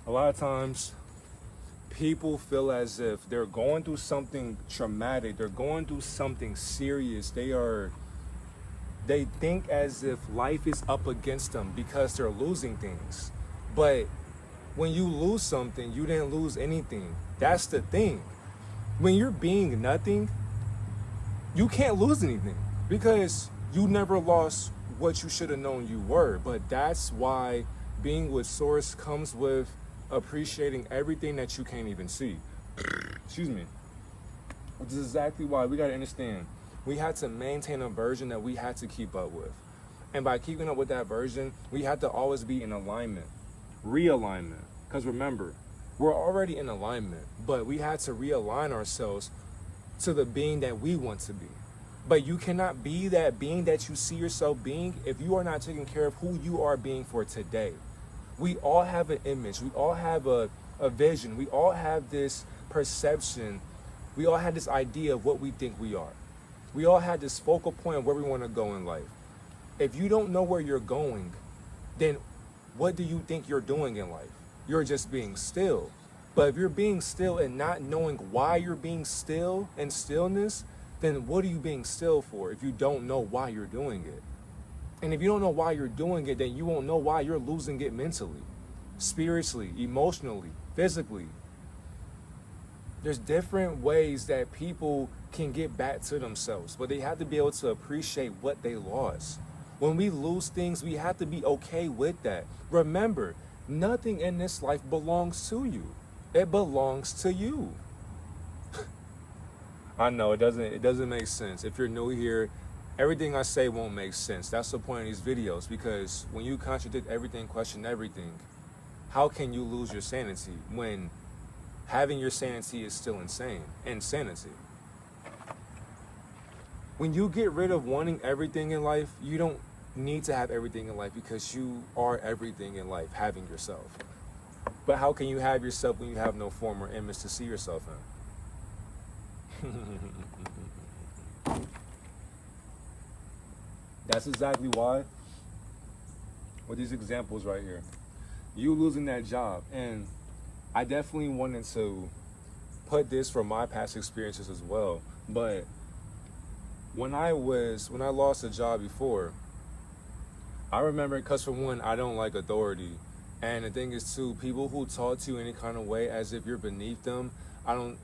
A lot of times people feel as if they're going through something traumatic, they're going through something serious. They think as if life is up against them because they're losing things. But when you lose something, you didn't lose anything. That's the thing. When you're being nothing, you can't lose anything because you never lost what you should have known you were. But that's why being with Source comes with appreciating everything that you can't even see. Excuse me. Which is exactly why we got to understand we had to maintain a version that we had to keep up with. And by keeping up with that version, we had to always be in alignment, realignment. Because remember, we're already in alignment, but we had to realign ourselves to the being that we want to be. But you cannot be that being that you see yourself being if you are not taking care of who you are being for today. We all have an image. We all have a vision. We all have this perception. We all have this idea of what we think we are. We all have this focal point of where we want to go in life. If you don't know where you're going, then what do you think you're doing in life? You're just being still. But if you're being still and not knowing why you're being still and stillness, then what are you being still for if you don't know why you're doing it? And if you don't know why you're doing it, then you won't know why you're losing it mentally, spiritually, emotionally, physically. There's different ways that people can get back to themselves, but they have to be able to appreciate what they lost. When we lose things, we have to be okay with that. Remember, nothing in this life belongs to you. It belongs to you. I know it doesn't make sense. If you're new here, everything I say won't make sense. That's the point of these videos, because when you contradict everything, question everything, how can you lose your sanity when having your sanity is still insanity? When you get rid of wanting everything in life, you don't need to have everything in life because you are everything in life, having yourself. But how can you have yourself when you have no form or image to see yourself in? That's exactly why, with these examples right here, you losing that job. And I definitely wanted to put this from my past experiences as well. But when I lost a job before, I remember, because for one, I don't like authority. And the thing is too, people who talk to you any kind of way as if you're beneath them, I don't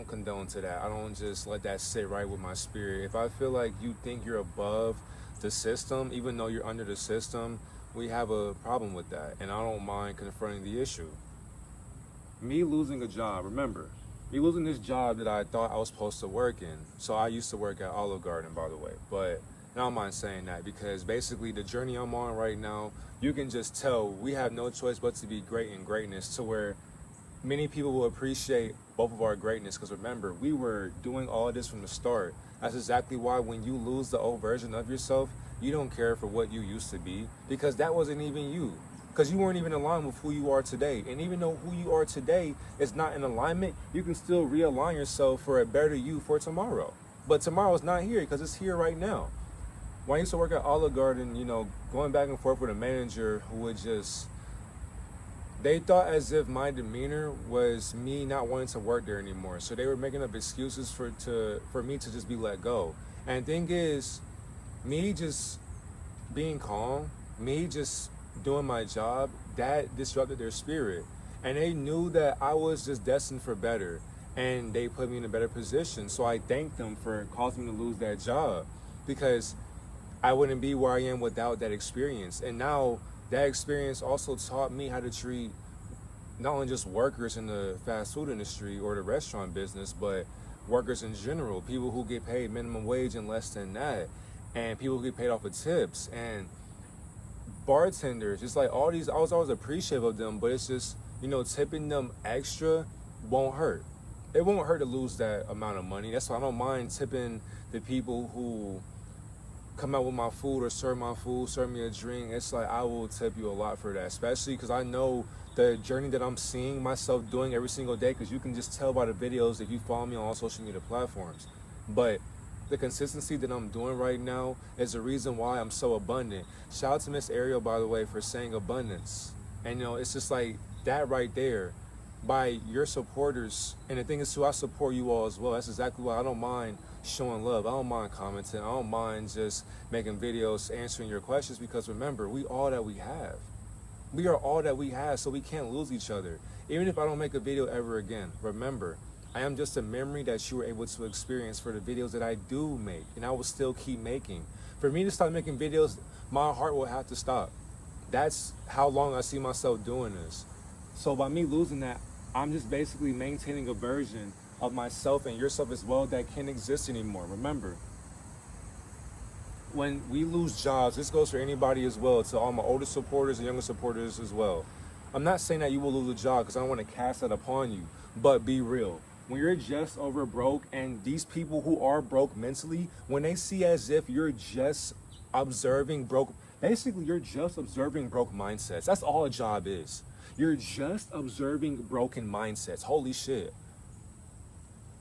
condone to that. I don't just let that sit right with my spirit. If I feel like you think you're above the system, even though you're under the system, we have a problem with that. And I don't mind confronting the issue. Me losing a job, remember, me losing this job that I thought I was supposed to work in. So I used to work at Olive Garden, by the way. But I don't mind saying that, because basically the journey I'm on right now, you can just tell we have no choice but to be great in greatness, to where many people will appreciate both of our greatness. Because remember, we were doing all of this from the start. That's exactly why when you lose the old version of yourself, you don't care for what you used to be, because that wasn't even you. Because you weren't even aligned with who you are today. And even though who you are today is not in alignment, you can still realign yourself for a better you for tomorrow. But tomorrow's not here, because it's here right now. When I used to work at Olive Garden, going back and forth with a manager who would just, they thought as if my demeanor was me not wanting to work there anymore. So they were making up excuses for me to just be let go. And the thing is, me just being calm, me just doing my job, that disrupted their spirit. And they knew that I was just destined for better. And they put me in a better position. So I thank them for causing me to lose that job, because I wouldn't be where I am without that experience. And now that experience also taught me how to treat not only just workers in the fast food industry or the restaurant business, but workers in general, people who get paid minimum wage and less than that, and people who get paid off of tips, and bartenders. It's like all these, I was always appreciative of them, but it's just, tipping them extra won't hurt. It won't hurt to lose that amount of money. That's why I don't mind tipping the people who come out with my food or serve my food, serve me a drink. It's like, I will tip you a lot for that, especially because I know the journey that I'm seeing myself doing every single day, because you can just tell by the videos if you follow me on all social media platforms. But the consistency that I'm doing right now is the reason why I'm so abundant. Shout out to Miss Ariel, by the way, for saying abundance. And it's just like that right there, by your supporters. And the thing is too, I support you all as well. That's exactly why I don't mind showing love. I don't mind commenting. I don't mind just making videos, answering your questions, because remember, we all that we have. We are all that we have, so we can't lose each other. Even if I don't make a video ever again, remember, I am just a memory that you were able to experience for the videos that I do make, and I will still keep making. For me to stop making videos, my heart will have to stop. That's how long I see myself doing this. So by me losing that, I'm just basically maintaining a version of myself and yourself as well that can't exist anymore. Remember, when we lose jobs, this goes for anybody as well, to all my older supporters and younger supporters as well. I'm not saying that you will lose a job because I don't want to cast that upon you, but be real. When you're just over broke, and these people who are broke mentally, when they see as if you're just observing broke, basically you're just observing broke mindsets. That's all a job is. You're just observing broken mindsets. Holy shit.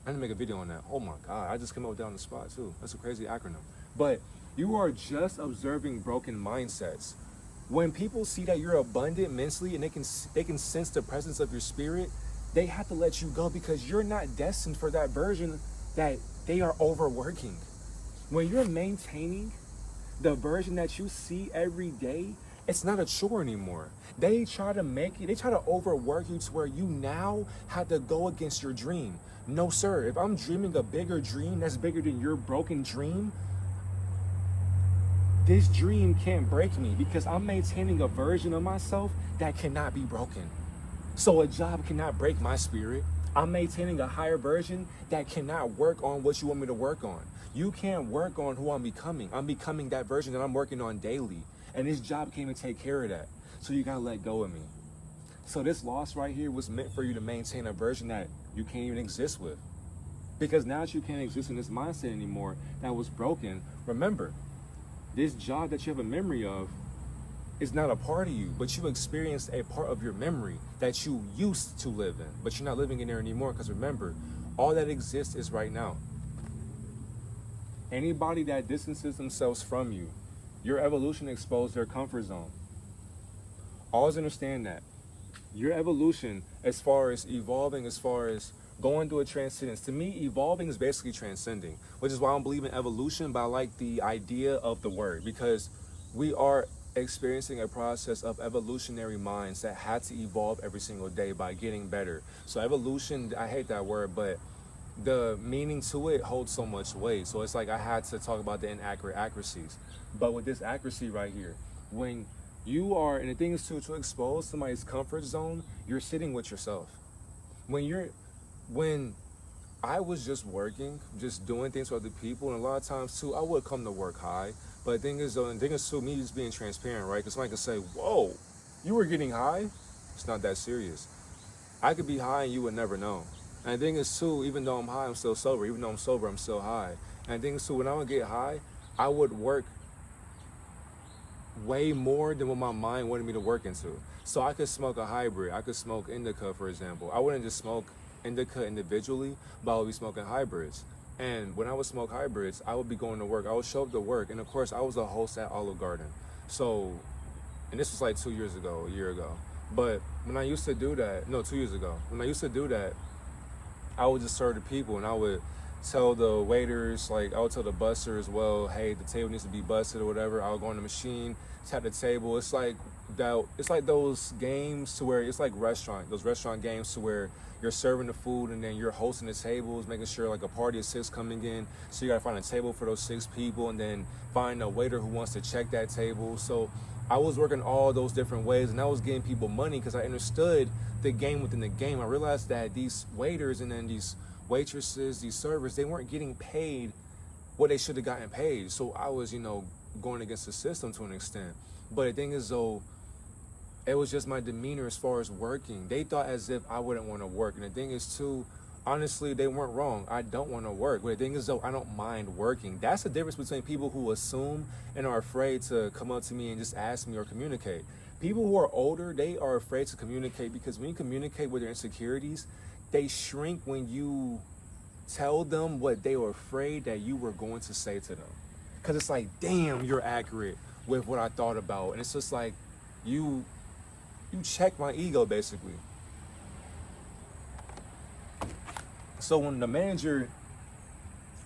I didn't make a video on that. Oh my God, I just came up with that on the spot too. That's a crazy acronym. But you are just observing broken mindsets. When people see that you're abundant mentally and they can sense the presence of your spirit, they have to let you go, because you're not destined for that version that they are overworking. When you're maintaining the version that you see every day, it's not a chore anymore. They try to overwork you to where you now have to go against your dream. No, sir. If I'm dreaming a bigger dream that's bigger than your broken dream, this dream can't break me, because I'm maintaining a version of myself that cannot be broken. So a job cannot break my spirit. I'm maintaining a higher version that cannot work on what you want me to work on. You can't work on who I'm becoming. I'm becoming that version that I'm working on daily. And this job came to take care of that. So you gotta let go of me. So this loss right here was meant for you to maintain a version that you can't even exist with. Because now that you can't exist in this mindset anymore that was broken, remember, this job that you have a memory of is not a part of you, but you experienced a part of your memory that you used to live in, but you're not living in there anymore, because remember, all that exists is right now. Anybody that distances themselves from you, your evolution exposed their comfort zone. Always understand that. Your evolution, as far as evolving, as far as going through a transcendence, to me, evolving is basically transcending, which is why I don't believe in evolution, but I like the idea of the word, because we are experiencing a process of evolutionary minds that had to evolve every single day by getting better. So evolution, I hate that word, but the meaning to it holds so much weight. So it's like I had to talk about the inaccurate accuracies. But with this accuracy right here, when you are, and the thing is to expose somebody's comfort zone, you're sitting with yourself. When I was just working, just doing things for other people, and a lot of times too, I would come to work high. But the thing is too, me just being transparent, right? Because somebody could say, whoa, you were getting high? It's not that serious. I could be high and you would never know. And the thing is too, even though I'm high, I'm still sober. Even though I'm sober, I'm still high. And the thing is too, when I would get high, I would work way more than what my mind wanted me to work into. So I could smoke a hybrid. I could smoke indica, for example. I wouldn't just smoke indica individually, but I would be smoking hybrids. And when I would smoke hybrids, I would be going to work. I would show up to work. And of course, I was a host at Olive Garden. So, and this was like 2 years ago, a year ago. But when I used to do that, no, 2 years ago, when I used to do that, I would just serve the people, and I would tell the waiters, like I would tell the busser as well, hey, the table needs to be busted or whatever. I would go on the machine, tap the table. It's like those games to where it's like those restaurant games to where you're serving the food and then you're hosting the tables, making sure like a party of 6 coming in. So you gotta find a table for those 6 people and then find a waiter who wants to check that table. So I was working all those different ways, and I was getting people money because I understood the game within the game. I realized that these waiters and then these waitresses, these servers, they weren't getting paid what they should have gotten paid. So I was, going against the system to an extent. But the thing is, though, it was just my demeanor as far as working. They thought as if I wouldn't want to work. And the thing is, too, honestly, they weren't wrong. I don't want to work. But the thing is, though, I don't mind working. That's the difference between people who assume and are afraid to come up to me and just ask me or communicate. People who are older, they are afraid to communicate because when you communicate with their insecurities, they shrink when you tell them what they were afraid that you were going to say to them. Because it's like, damn, you're accurate with what I thought about. And it's just like, you You check my ego, basically. So when the manager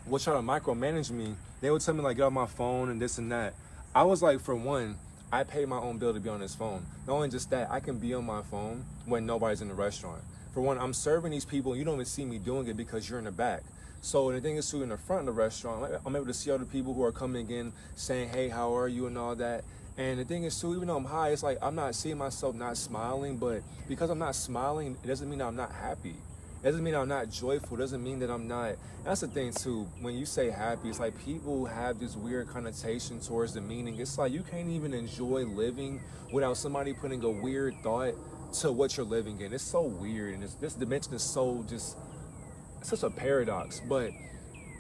would try to micromanage me, they would tell me like, get off my phone and this and that. I was like, for one, I pay my own bill to be on this phone. Not only just that, I can be on my phone when nobody's in the restaurant. For one, I'm serving these people, you don't even see me doing it because you're in the back. So the thing is too, in the front of the restaurant, I'm able to see other people who are coming in saying, hey, how are you and all that. And the thing is too, even though I'm high, it's like I'm not seeing myself not smiling, but because I'm not smiling, it doesn't mean I'm not happy. It doesn't mean I'm not joyful. It doesn't mean that I'm not. That's the thing too. When you say happy, it's like people have this weird connotation towards the meaning. It's like you can't even enjoy living without somebody putting a weird thought to what you're living in. It's so weird, and this dimension is so just such a paradox. But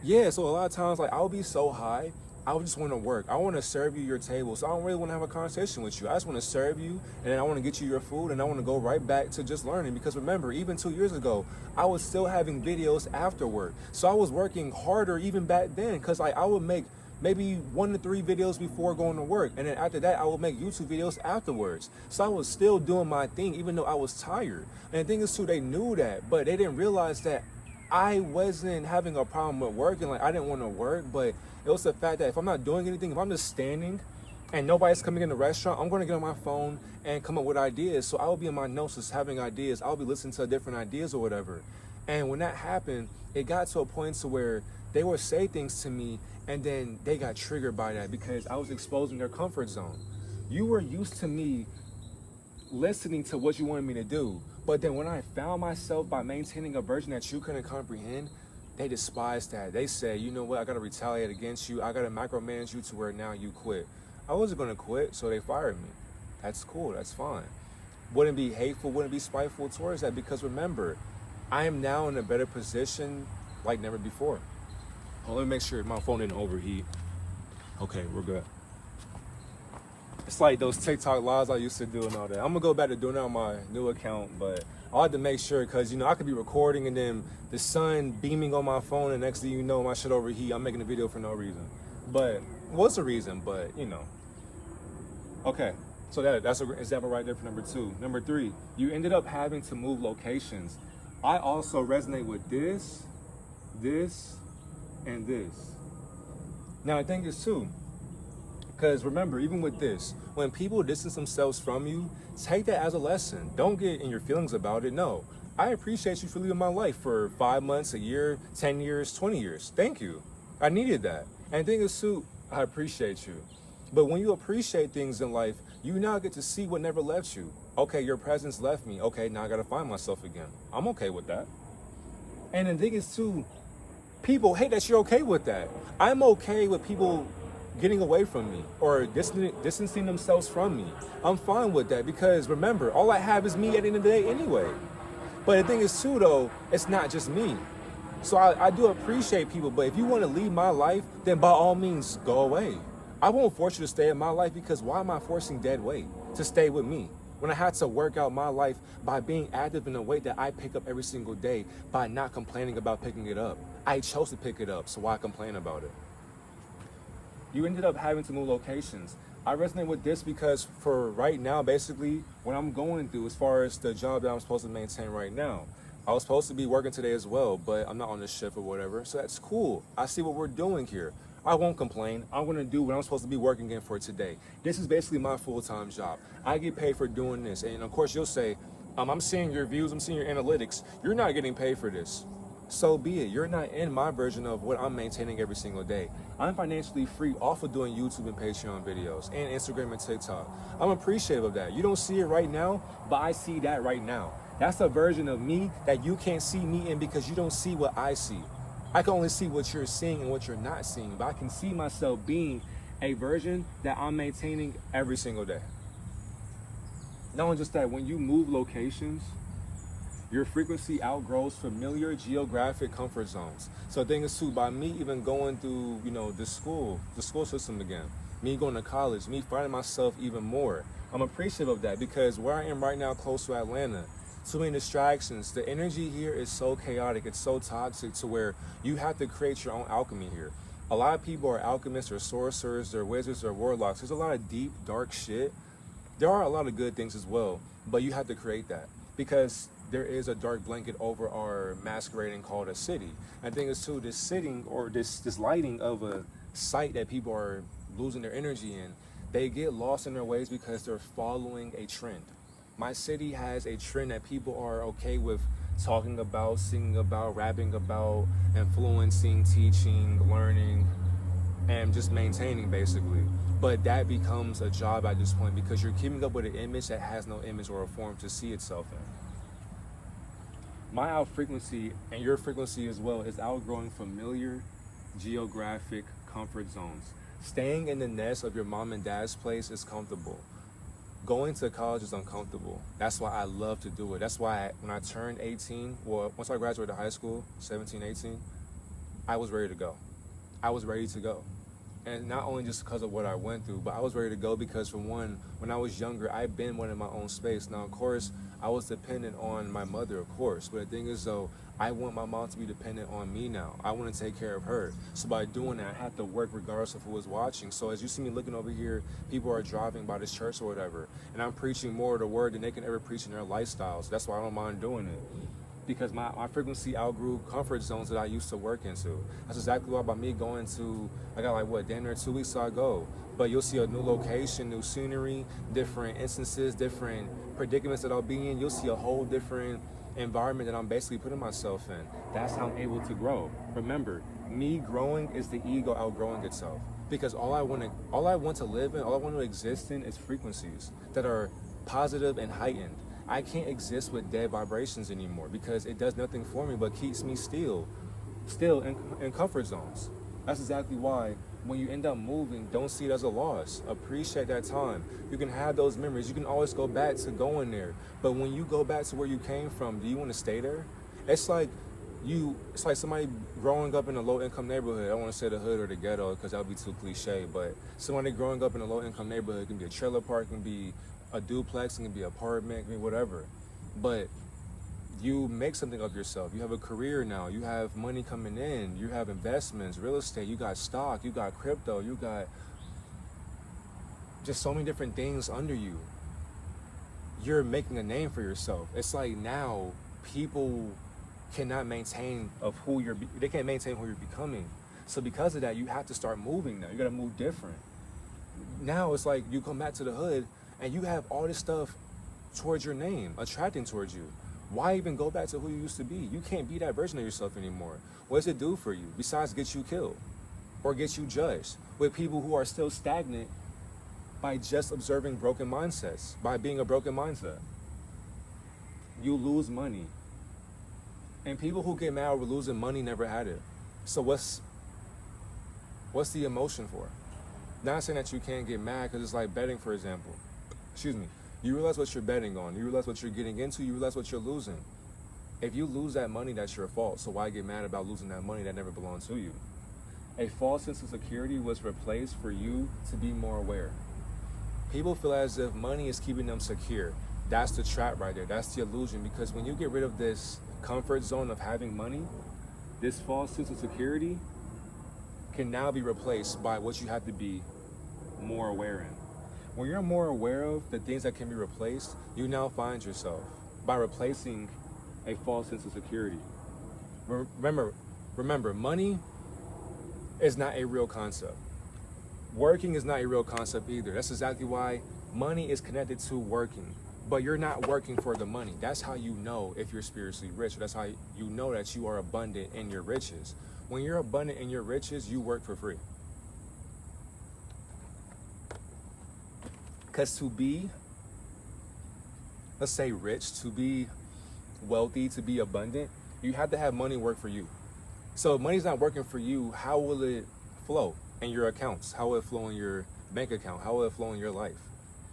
yeah, so a lot of times like I'll be so high, I would just want to work. I want to serve you your table. So I don't really want to have a conversation with you. I just want to serve you, and then I want to get you your food, and I want to go right back to just learning. Because remember, even 2 years ago, I was still having videos after work. So I was working harder even back then, because like I would make maybe 1 to 3 videos before going to work. And then after that, I would make YouTube videos afterwards. So I was still doing my thing, even though I was tired. And the thing is too, they knew that, but they didn't realize that I wasn't having a problem with working. Like I didn't want to work, but it was the fact that if I'm not doing anything, if I'm just standing and nobody's coming in the restaurant, I'm going to get on my phone and come up with ideas. So I'll be in my notes just having ideas. I'll be listening to different ideas or whatever. And when that happened, it got to a point to where they would say things to me and then they got triggered by that because I was exposing their comfort zone. You were used to me listening to what you wanted me to do. But then when I found myself by maintaining a version that you couldn't comprehend, they despised that. They said, you know what, I gotta retaliate against you. I gotta micromanage you to where now you quit. I wasn't gonna quit, so they fired me. That's cool, that's fine. Wouldn't be hateful, wouldn't be spiteful towards that, because remember, I am now in a better position like never before. Oh, let me make sure my phone didn't overheat. Okay, we're good. It's like those TikTok lives I used to do and all that. I'm gonna go back to doing that on my new account, but I had to make sure, because, you know, I could be recording and then the sun beaming on my phone and next thing you know, my shit overheat. I'm making a video for no reason. But, what's the reason? But, you know. Okay, so that's an example right there for number 2. Number 3, you ended up having to move locations. I also resonate with this, and this. Now, the thing is too, because remember, even with this, when people distance themselves from you, take that as a lesson. Don't get in your feelings about it. No, I appreciate you for leaving my life for 5 months, a year, 10 years, 20 years. Thank you. I needed that. And the thing is too, I appreciate you. But when you appreciate things in life, you now get to see what never left you. Okay, your presence left me. Okay, now I got to find myself again. I'm okay with that. And the thing is too, people hate that you're okay with that. I'm okay with people getting away from me or distancing themselves from me. I'm fine with that, because remember, all I have is me at the end of the day anyway. But the thing is too though, it's not just me. So I do appreciate people, but if you want to leave my life, then by all means go away. I won't force you to stay in my life, because why am I forcing dead weight to stay with me when I had to work out my life by being active in a way that I pick up every single day by not complaining about picking it up? I chose to pick it up, so why complain about it? You ended up having to move locations. I resonate with this because for right now, basically, what I'm going through as far as the job that I'm supposed to maintain right now, I was supposed to be working today as well, but I'm not on the shift or whatever, so that's cool. I see what we're doing here. I won't complain. I'm gonna do what I'm supposed to be working in for today. This is basically my full-time job. I get paid for doing this, and of course you'll say, I'm seeing your views, I'm seeing your analytics. You're not getting paid for this. So be it. You're not in my version of what I'm maintaining every single day. I'm financially free off of doing YouTube and Patreon videos and Instagram and TikTok. I'm appreciative of that. You don't see it right now, but I see that right now. That's a version of me that you can't see me in, because you don't see what I see. I can only see what you're seeing and what you're not seeing, but I can see myself being a version that I'm maintaining every single day. Not only just that, when you move locations, your frequency outgrows familiar geographic comfort zones. So the thing is too, by me even going through, you know, the school system again, me going to college, me finding myself even more, I'm appreciative of that, because where I am right now, close to Atlanta, too many distractions. The energy here is so chaotic, it's so toxic, to where you have to create your own alchemy here. A lot of people are alchemists or sorcerers or wizards or warlocks. There's a lot of deep, dark shit There are a lot of good things as well, but you have to create that because there is a dark blanket over our masquerading called a city. I think it's too this sitting or this lighting of a site that people are losing their energy in. They get lost in their ways because they're following a trend. My city has a trend that people are okay with talking about, singing about, rapping about, influencing, teaching, learning, and just maintaining basically. But that becomes a job at this point because you're keeping up with an image that has no image or a form to see itself in. My out frequency and your frequency as well is outgrowing familiar geographic comfort zones. Staying in the nest of your mom and dad's place is comfortable. Going to college is uncomfortable. That's why I love to do it. That's why when I turned 18, well, once I graduated high school, 17, 18, I was ready to go. I was ready to go. And not only just because of what I went through, but I was ready to go because, for one, when I was younger, I've been one in my own space. Now, of course, I was dependent on my mother, of course. But the thing is, though, I want my mom to be dependent on me now. I want to take care of her. So by doing that, I have to work regardless of who is watching. So as you see me looking over here, people are driving by this church or whatever. And I'm preaching more of the word than they can ever preach in their lifestyles. That's why I don't mind doing it. Because my frequency outgrew comfort zones that I used to work into. That's exactly why by me going to, I got damn near 2 weeks I go. But you'll see a new location, new scenery, different instances, different predicaments that I'll be in. You'll see a whole different environment that I'm basically putting myself in. That's how I'm able to grow. Remember, me growing is the ego outgrowing itself. Because all I want to live in, all I want to exist in is frequencies that are positive and heightened. I can't exist with dead vibrations anymore because it does nothing for me but keeps me still in comfort zones. That's exactly why when you end up moving, don't see it as a loss. Appreciate that time. You can have those memories. You can always go back to going there. But when you go back to where you came from, do you want to stay there? It's like somebody growing up in a low-income neighborhood. I don't want to say the hood or the ghetto because that would be too cliche, but somebody growing up in a low-income neighborhood, it can be a trailer park, it can be a duplex, it can be an apartment, it can be whatever. But you make something of yourself. You have a career now. You have money coming in. You have investments, real estate. You got stock. You got crypto. You got just so many different things under you. You're making a name for yourself. It's like now people cannot maintain they can't maintain who you're becoming. So because of that, you have to start moving now. You got to move different. Now it's like you come back to the hood and you have all this stuff towards your name, attracting towards you. Why even go back to who you used to be? You can't be that version of yourself anymore. What does it do for you besides get you killed or get you judged with people who are still stagnant by just observing broken mindsets, by being a broken mindset? You lose money. And people who get mad over losing money never had it. So what's the emotion for? Not saying that you can't get mad because it's like betting, for example. Excuse me. You realize what you're betting on. You realize what you're getting into. You realize what you're losing. If you lose that money, that's your fault. So why get mad about losing that money that never belonged to you? A false sense of security was replaced for you to be more aware. People feel as if money is keeping them secure. That's the trap right there. That's the illusion. Because when you get rid of this comfort zone of having money, this false sense of security can now be replaced by what you have to be more aware in. When you're more aware of the things that can be replaced, you now find yourself by replacing a false sense of security. Remember, money is not a real concept. Working is not a real concept either. That's exactly why money is connected to working. But you're not working for the money. That's how you know if you're spiritually rich. That's how you know that you are abundant in your riches. When you're abundant in your riches, you work for free. Because to be, let's say rich, to be wealthy, to be abundant, you have to have money work for you. So if money's not working for you, how will it flow in your accounts? How will it flow in your bank account? How will it flow in your life?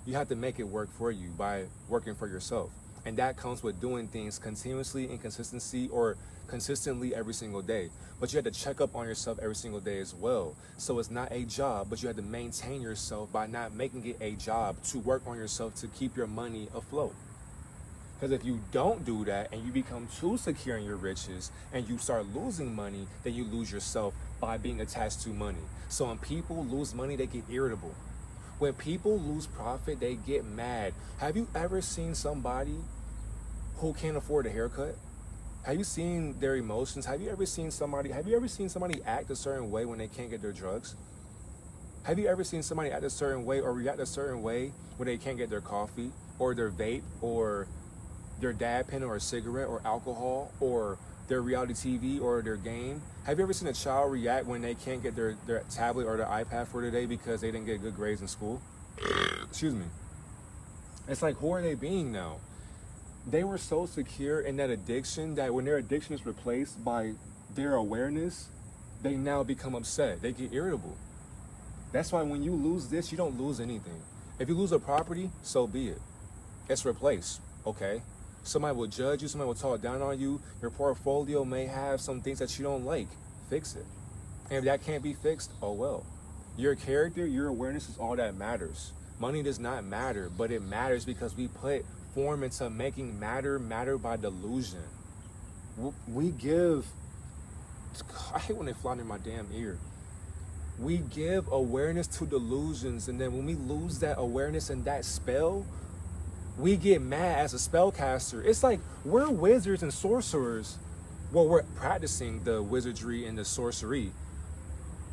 You have to make it work for you by working for yourself. And that comes with doing things continuously in consistency or consistently every single day. But you have to check up on yourself every single day as well. So it's not a job, but you have to maintain yourself by not making it a job to work on yourself to keep your money afloat. Because if you don't do that and you become too secure in your riches and you start losing money, then you lose yourself by being attached to money. So when people lose money, they get irritable. When people lose profit, they get mad. Have you ever seen somebody who can't afford a haircut? Have you seen their emotions? Have you ever seen somebody act a certain way when they can't get their drugs? Have you ever seen somebody act a certain way or react a certain way when they can't get their coffee or their vape or their dab pen or a cigarette or alcohol or their reality TV or their game? Have you ever seen a child react when they can't get their tablet or their iPad for the day because they didn't get good grades in school? Excuse me. It's like, who are they being now? They were so secure in that addiction that when their addiction is replaced by their awareness, they now become upset. They get irritable. That's why when you lose this, you don't lose anything. If you lose a property, so be it. It's replaced, okay? Somebody will judge you, somebody will talk down on you. Your portfolio may have some things that you don't like. Fix it. And if that can't be fixed, oh well. Your character, your awareness is all that matters. Money does not matter, but it matters because we put form into making matter by delusion. We give, I hate when they fly in my damn ear. We give awareness to delusions, and then when we lose that awareness and that spell, we get mad as a spellcaster. It's like we're wizards and sorcerers. Well, we're practicing the wizardry and the sorcery.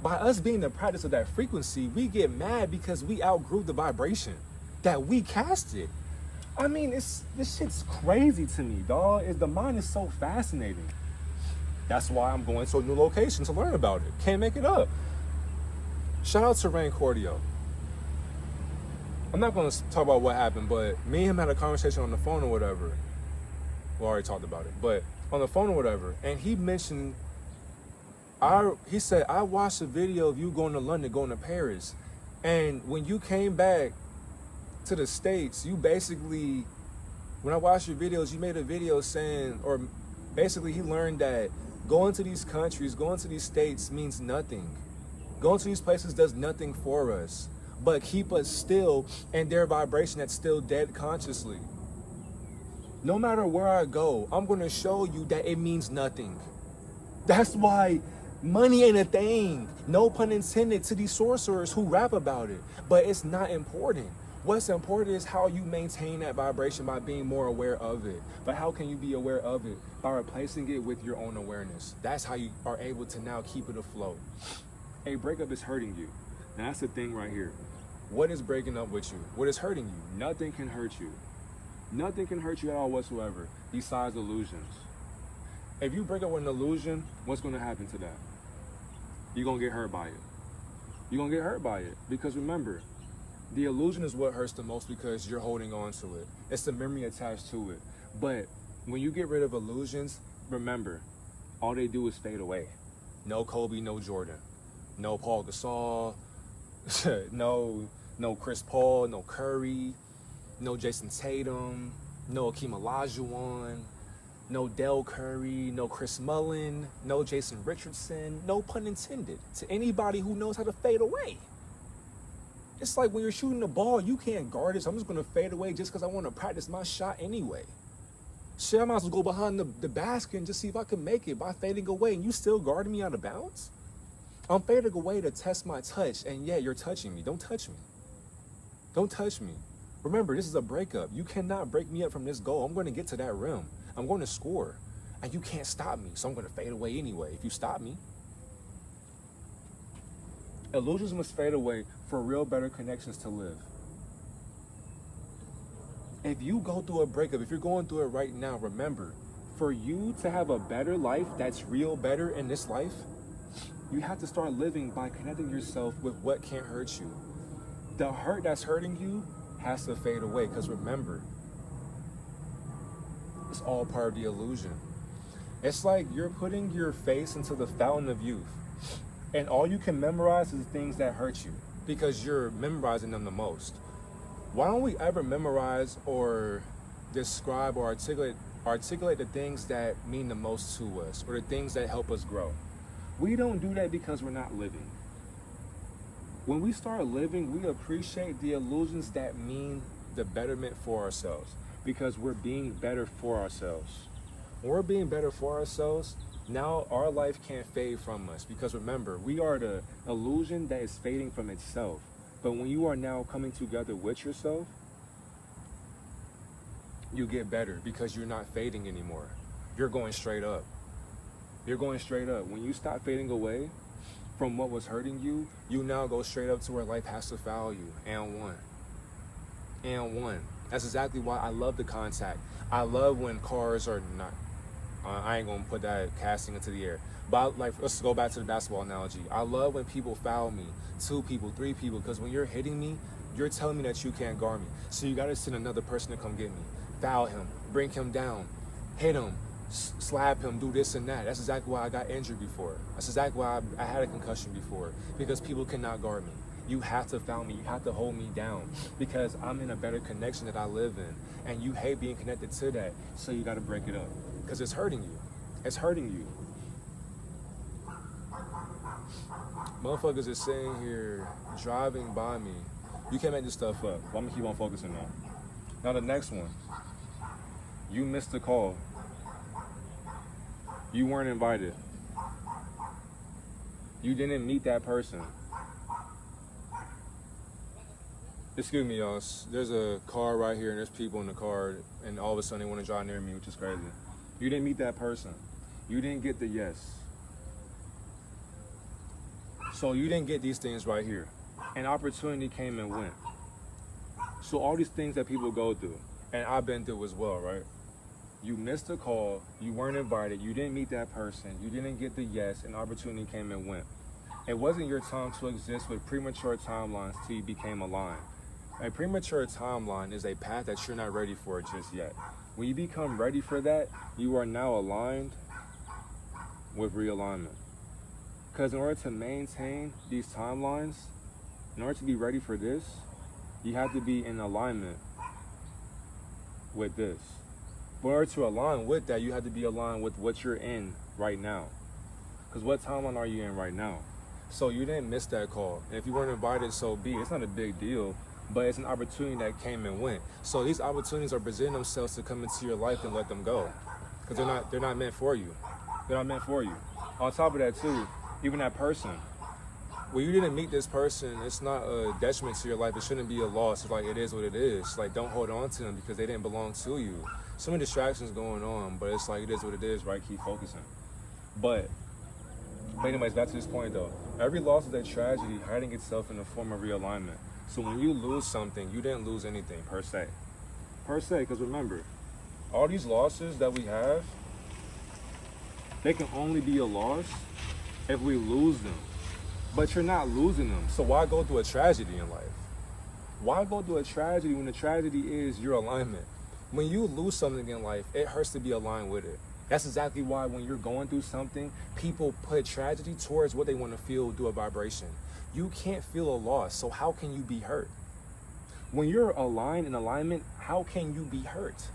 By us being the practice of that frequency, we get mad because we outgrew the vibration that we casted. I mean, this shit's crazy to me, dog. The mind is so fascinating. That's why I'm going to a new location to learn about it. Can't make it up. Shout out to Rain Cordio. I'm not going to talk about what happened, but me and him had a conversation on the phone or whatever. We already talked about it, but on the phone or whatever. And he mentioned, he said, I watched a video of you going to London, going to Paris. And when you came back to the States, you basically, when I watched your videos, you made a video saying, or basically he learned that going to these countries, going to these states means nothing. Going to these places does nothing for us, but keep us still in their vibration that's still dead consciously. No matter where I go, I'm going to show you that it means nothing. That's why money ain't a thing. No pun intended to these sorcerers who rap about it, but it's not important. What's important is how you maintain that vibration by being more aware of it. But how can you be aware of it? By replacing it with your own awareness. That's how you are able to now keep it afloat. A breakup is hurting you. Now that's the thing right here. What is breaking up with you? What is hurting you? Nothing can hurt you. Nothing can hurt you at all whatsoever besides illusions. If you break up with an illusion, what's going to happen to that? You're going to get hurt by it. You're going to get hurt by it. Because remember, the illusion is what hurts the most because you're holding on to it. It's the memory attached to it. But when you get rid of illusions, remember, all they do is fade away. No Kobe, no Jordan. No Paul Gasol, no Chris Paul, no Curry, no Jason Tatum, no Akeem Olajuwon, no Del Curry, no Chris Mullin, no Jason Richardson, no pun intended, to anybody who knows how to fade away. It's like when you're shooting the ball, you can't guard it, so I'm just going to fade away just because I want to practice my shot anyway. Shit, I might as well go behind the basket and just see if I can make it by fading away, and you still guarding me out of bounds? I'm fading away to test my touch, and yeah, you're touching me. Don't touch me. Don't touch me. Remember, this is a breakup. You cannot break me up from this goal. I'm going to get to that rim. I'm going to score, and you can't stop me, so I'm going to fade away anyway if you stop me. Illusions must fade away for real, better connections to live. If you go through a breakup, if you're going through it right now, remember, for you to have a better life that's real better in this life, you have to start living by connecting yourself with what can't hurt you. The hurt that's hurting you has to fade away, because remember, it's all part of the illusion. It's like you're putting your face into the fountain of youth, and all you can memorize is the things that hurt you because you're memorizing them the most. Why don't we ever memorize or describe or articulate the things that mean the most to us, or the things that help us grow? We don't do that because we're not living. When we start living, we appreciate the illusions that mean the betterment for ourselves, because we're being better for ourselves. When we're being better for ourselves, now our life can't fade from us, because remember, we are the illusion that is fading from itself. But when you are now coming together with yourself, you get better because you're not fading anymore. You're going straight up. You're going straight up. When you stop fading away from what was hurting you, you now go straight up to where life has to foul you. And one. And one. That's exactly why I love the contact. I love when cars are not, I ain't gonna put that casting into the air. But like, let's go back to the basketball analogy. I love when people foul me, 2 people, 3 people, because when you're hitting me, you're telling me that you can't guard me. So you gotta send another person to come get me. Foul him, bring him down, hit him, slap him, do this and that. That's exactly why I got injured before. That's exactly why I had a concussion before, because people cannot guard me. You have to foul me, you have to hold me down, because I'm in a better connection that I live in, and you hate being connected to that, so you gotta break it up, because it's hurting you. It's hurting you. Motherfuckers is sitting here driving by me. You can't make this stuff up. I'm gonna keep on focusing now. Now the next one. You missed a call. You weren't invited. You didn't meet that person. Excuse me, y'all. There's a car right here and there's people in the car, and all of a sudden they want to drive near me, which is crazy. You didn't meet that person. You didn't get the yes. So you didn't get these things right here. An opportunity came and went. So all these things that people go through, and I've been through as well, right? You missed a call, you weren't invited, you didn't meet that person, you didn't get the yes, an opportunity came and went. It wasn't your time to exist with premature timelines till you became aligned. A premature timeline is a path that you're not ready for just yet. When you become ready for that, you are now aligned with realignment. Because in order to maintain these timelines, in order to be ready for this, you have to be in alignment with this. But in order to align with that, you have to be aligned with what you're in right now. Because what timeline are you in right now? So you didn't miss that call. And if you weren't invited, so be it. It's not a big deal, but it's an opportunity that came and went. So these opportunities are presenting themselves to come into your life and let them go. Because they're not meant for you. They're not meant for you. On top of that too, even that person, when you didn't meet this person, it's not a detriment to your life. It shouldn't be a loss. It's like, it is what it is. Like, don't hold on to them because they didn't belong to you. So many distractions going on, but it's like, it is what it is, right? Keep focusing. But anyways, back to this point though. Every loss is a tragedy hiding itself in the form of realignment. So when you lose something, you didn't lose anything per se. Per se, because remember, all these losses that we have, they can only be a loss if we lose them. But you're not losing them. So why go through a tragedy in life? Why go through a tragedy when the tragedy is your alignment? When you lose something in life, it hurts to be aligned with it. That's exactly why when you're going through something, people put tragedy towards what they want to feel through a vibration. You can't feel a loss, so how can you be hurt? When you're aligned in alignment, how can you be hurt?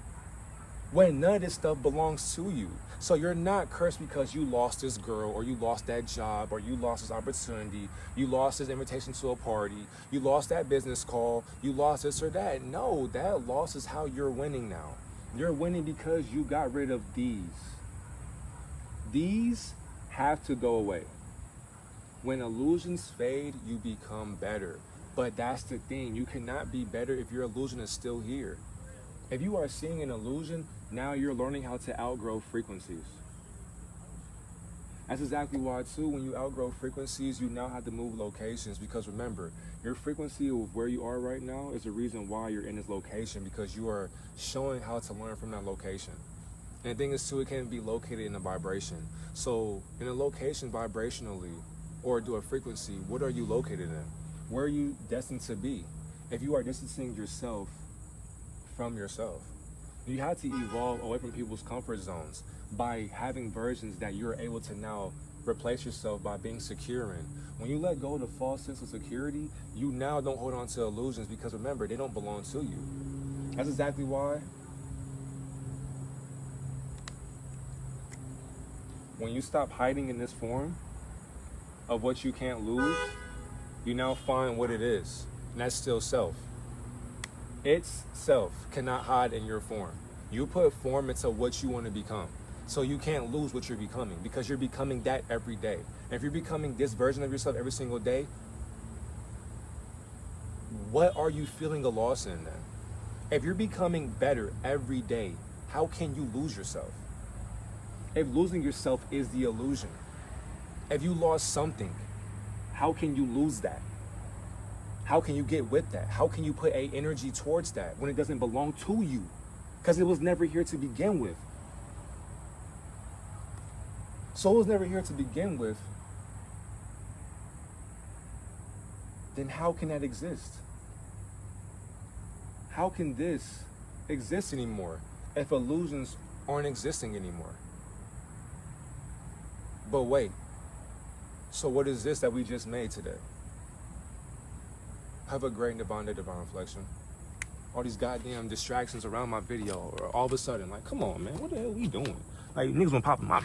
When none of this stuff belongs to you. So you're not cursed because you lost this girl, or you lost that job, or you lost this opportunity, you lost this invitation to a party, you lost that business call, you lost this or that. No, that loss is how you're winning now. You're winning because you got rid of these. These have to go away. When illusions fade, you become better. But that's the thing, you cannot be better if your illusion is still here. If you are seeing an illusion, now you're learning how to outgrow frequencies. That's exactly why too, when you outgrow frequencies, you now have to move locations, because remember, your frequency of where you are right now is the reason why you're in this location, because you are showing how to learn from that location. And the thing is too, it can be located in a vibration. So in a location vibrationally, or do a frequency, what are you located in? Where are you destined to be? If you are distancing yourself from yourself, you have to evolve away from people's comfort zones by having versions that you're able to now replace yourself by being secure in. When you let go of the false sense of security, you now don't hold on to illusions, because remember, they don't belong to you. That's exactly why when you stop hiding in this form of what you can't lose, you now find what it is, and that's still self. Its self cannot hide in your form. You put form into what you want to become. So you can't lose what you're becoming, because you're becoming that every day. And if you're becoming this version of yourself every single day, what are you feeling a loss in then? If you're becoming better every day, how can you lose yourself? If losing yourself is the illusion, if you lost something, how can you lose that? How can you get with that? How can you put a energy towards that when it doesn't belong to you? Because it was never here to begin with. So it was never here to begin with. Then how can that exist? How can this exist anymore if illusions aren't existing anymore? But wait, so what is this that we just made today? Have a great divine day, divine reflection. All these goddamn distractions around my video, or all of a sudden, like, come on, man, what the hell are we doing? Like, niggas wanna pop in my